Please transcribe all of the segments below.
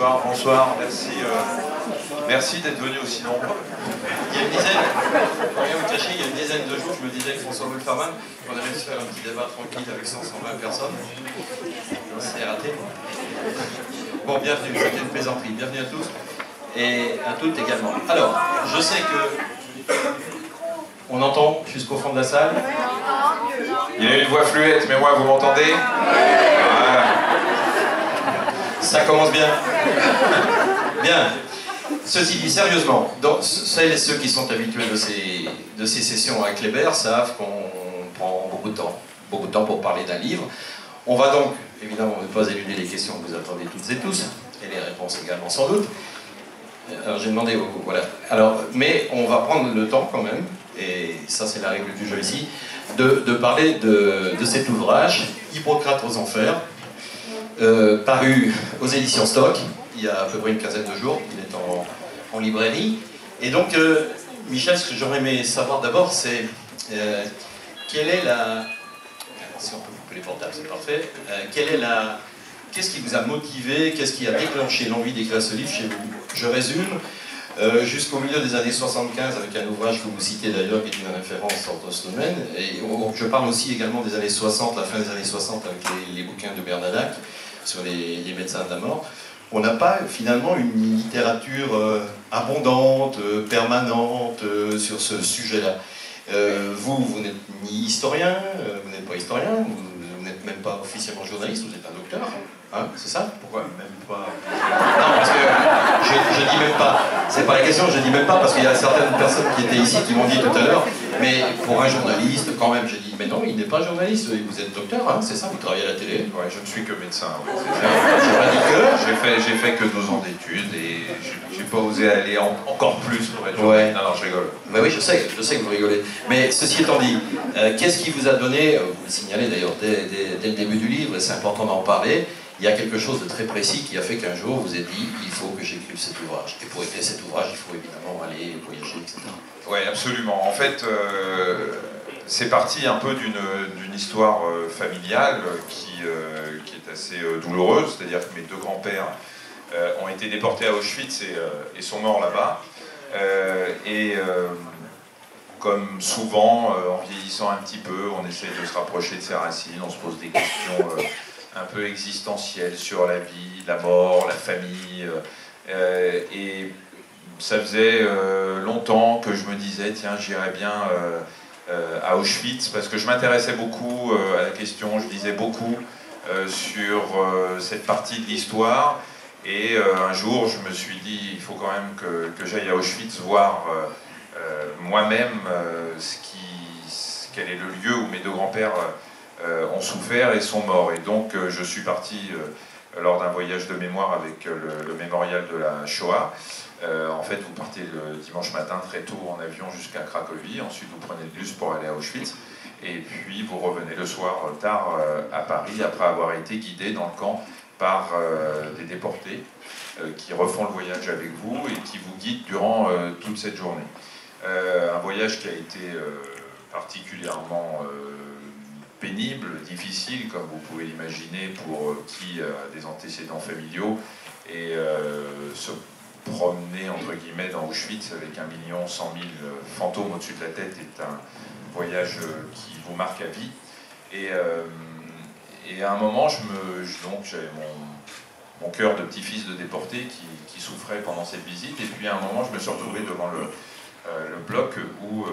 Bonsoir, bonsoir, merci, merci d'être venu aussi nombreux. Il y a une dizaine, pour rien vous cacher, il y a une dizaine de jours, je me disais avec François Wolferman qu'on allait se faire un petit débat tranquille avec 120 personnes. C'est raté. Bon, bienvenue, c'était une plaisanterie. Bienvenue à tous et à toutes également. Alors, je sais que on entend jusqu'au fond de la salle. Il y a une voix fluette, mais moi, vous m'entendez? Voilà. Ça commence bien. Bien. Ceci dit, sérieusement, celles et ceux qui sont habitués de ces sessions à Kléber savent qu'on prend beaucoup de temps pour parler d'un livre. On va donc, évidemment, ne pas éluder les questions que vous attendez toutes et tous, et les réponses également sans doute. Alors j'ai demandé, voilà. Alors, mais on va prendre le temps quand même, et ça c'est la règle du jeu ici, de parler de cet ouvrage, Hippocrate aux Enfers, paru aux éditions Stock, il y a à peu près une quinzaine de jours, il est en librairie. Et donc, Michel, ce que j'aurais aimé savoir d'abord, c'est quelle est la... Si on peut couper les portables, c'est parfait. Qu'est-ce qui vous a motivé, qu'est-ce qui a déclenché l'envie d'écrire ce livre chez vous? Je résume, jusqu'au milieu des années 75, avec un ouvrage que vous citez d'ailleurs, qui est une référence en ce domaine, et je parle aussi également des années 60, la fin des années 60, avec les bouquins de Bernadac, sur les médecins de la mort. On n'a pas finalement une littérature abondante, permanente sur ce sujet-là. Vous n'êtes ni historien, vous n'êtes pas historien, vous n'êtes même pas officiellement journaliste, vous êtes un docteur, hein, c'est ça? Pourquoi même pas? Non, parce que je dis même pas, c'est pas la question, je dis même pas parce qu'il y a certaines personnes qui étaient ici qui m'ont dit tout à l'heure, mais pour un journaliste, quand même, j'ai dit, mais non, il n'est pas journaliste, vous êtes docteur, hein, c'est ça, vous travaillez à la télé? Ouais, je ne suis que médecin. Ouais, j'ai pas dit que. J'ai fait que 12 ans d'études et j'ai pas osé aller encore plus pour être ouais. Non, non, je rigole. Mais oui, je sais que vous rigolez. Mais ceci étant dit, qu'est-ce qui vous a donné, vous le signalez d'ailleurs dès le début du livre, et c'est important d'en parler, il y a quelque chose de très précis qui a fait qu'un jour vous êtes dit, il faut que j'écrive cet ouvrage. Et pour écrire cet ouvrage, il faut évidemment aller voyager, etc. Oui, absolument. En fait, c'est parti un peu d'une histoire familiale qui est assez douloureuse, c'est-à-dire que mes deux grands-pères ont été déportés à Auschwitz et sont morts là-bas. Comme souvent, en vieillissant un petit peu, on essaie de se rapprocher de ses racines, on se pose des questions un peu existentielles sur la vie, la mort, la famille. Et ça faisait longtemps que je me disais, tiens, j'irais bien à Auschwitz, parce que je m'intéressais beaucoup à la question, je lisais beaucoup sur cette partie de l'histoire. Et un jour, je me suis dit, il faut quand même que j'aille à Auschwitz voir moi-même quel est le lieu où mes deux grands-pères ont souffert et sont morts. Et donc, je suis parti lors d'un voyage de mémoire avec le mémorial de la Shoah. En fait, vous partez le dimanche matin très tôt en avion jusqu'à Cracovie, ensuite vous prenez le bus pour aller à Auschwitz, et puis vous revenez le soir tard à Paris après avoir été guidé dans le camp par des déportés qui refont le voyage avec vous et qui vous guident durant toute cette journée. Un voyage qui a été particulièrement pénible, difficile, comme vous pouvez l'imaginer, pour qui a des antécédents familiaux, et se promener entre guillemets dans Auschwitz avec 1 100 000 fantômes au-dessus de la tête est un voyage qui vous marque à vie. Et à un moment, j'avais mon cœur de petit-fils de déporté qui souffrait pendant cette visite, et puis à un moment, je me suis retrouvé devant le bloc où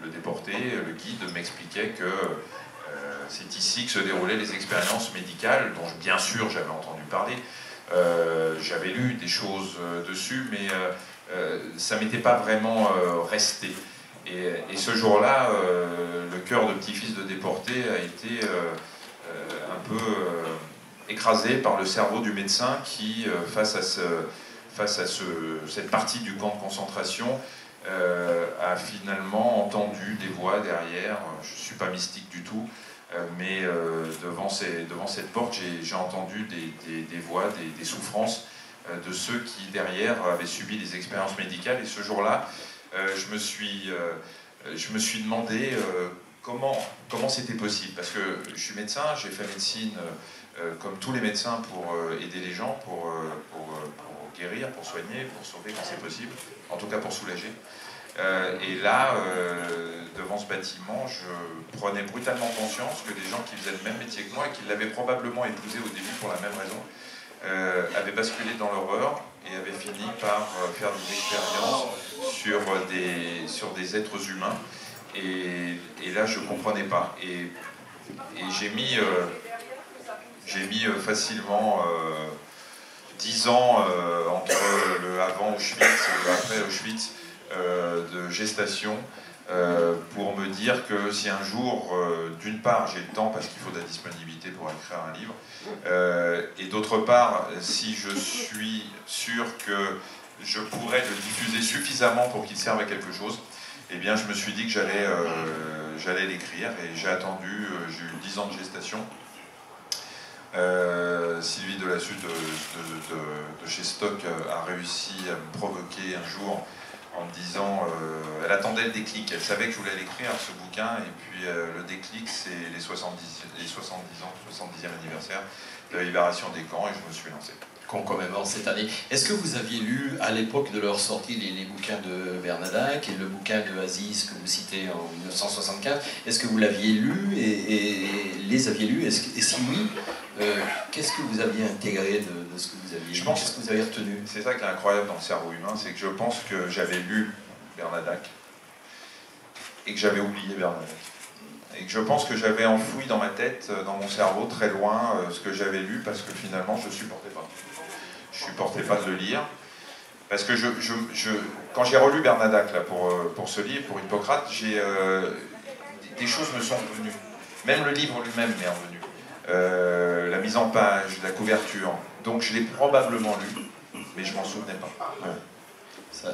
le déporté, le guide, m'expliquait que c'est ici que se déroulaient les expériences médicales, dont bien sûr j'avais entendu parler. J'avais lu des choses dessus, mais ça m'était pas vraiment resté. Et ce jour-là, le cœur de petit-fils de déporté a été un peu écrasé par le cerveau du médecin qui, face à cette partie du camp de concentration, a finalement entendu des voix derrière. Je ne suis pas mystique du tout, mais devant cette porte, j'ai entendu des voix, des souffrances de ceux qui, derrière, avaient subi des expériences médicales. Et ce jour-là, je me suis demandé comment c'était possible. Parce que je suis médecin, j'ai fait médecine comme tous les médecins, pour aider les gens, pour guérir, pour soigner, pour sauver quand c'est possible, en tout cas pour soulager. Et là, devant ce bâtiment, je prenais brutalement conscience que des gens qui faisaient le même métier que moi et qui l'avaient probablement épousé au début pour la même raison, avaient basculé dans l'horreur et avaient fini par faire des expériences sur des êtres humains. Et là, je ne comprenais pas. Et j'ai mis facilement 10 ans entre le avant Auschwitz et le après Auschwitz de gestation pour me dire que si un jour, d'une part, j'ai le temps parce qu'il faut de la disponibilité pour écrire un livre, et d'autre part, si je suis sûr que je pourrais le diffuser suffisamment pour qu'il serve à quelque chose, eh bien, je me suis dit que j'allais l'écrire et j'ai attendu, j'ai eu 10 ans de gestation. Sylvie Delassus de chez Stock a réussi à me provoquer un jour en me disant, elle attendait le déclic, elle savait que je voulais l'écrire, ce bouquin, et puis le déclic, c'est les 70e anniversaire de la libération des camps, et je me suis lancé. Qu'on commémore cette année. Est-ce que vous aviez lu, à l'époque de leur sortie, les bouquins de Bernadac et le bouquin de Aziz que vous citez en 1964, est-ce que vous l'aviez lu et les aviez lus? Et si oui, qu'est-ce que vous aviez intégré de ce que vous aviez lu? Qu'est-ce que vous avez retenu? C'est ça qui est incroyable dans le cerveau humain, c'est que je pense que j'avais lu Bernadac et que j'avais oublié Bernadac. Et que je pense que j'avais enfoui dans ma tête, dans mon cerveau, très loin, ce que j'avais lu, parce que finalement, je ne supportais pas. Je ne supportais pas de le lire. Parce que quand j'ai relu Bernadac là, pour ce livre, pour Hippocrate, des choses me sont revenues. Même le livre lui-même m'est revenu. La mise en page, la couverture. Donc je l'ai probablement lu, mais je ne m'en souvenais pas. Ouais.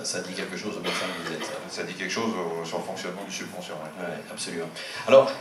Ça dit quelque chose au médecin que vous êtes. Ça dit quelque chose sur le fonctionnement du subconscient. Ouais, absolument. Alors,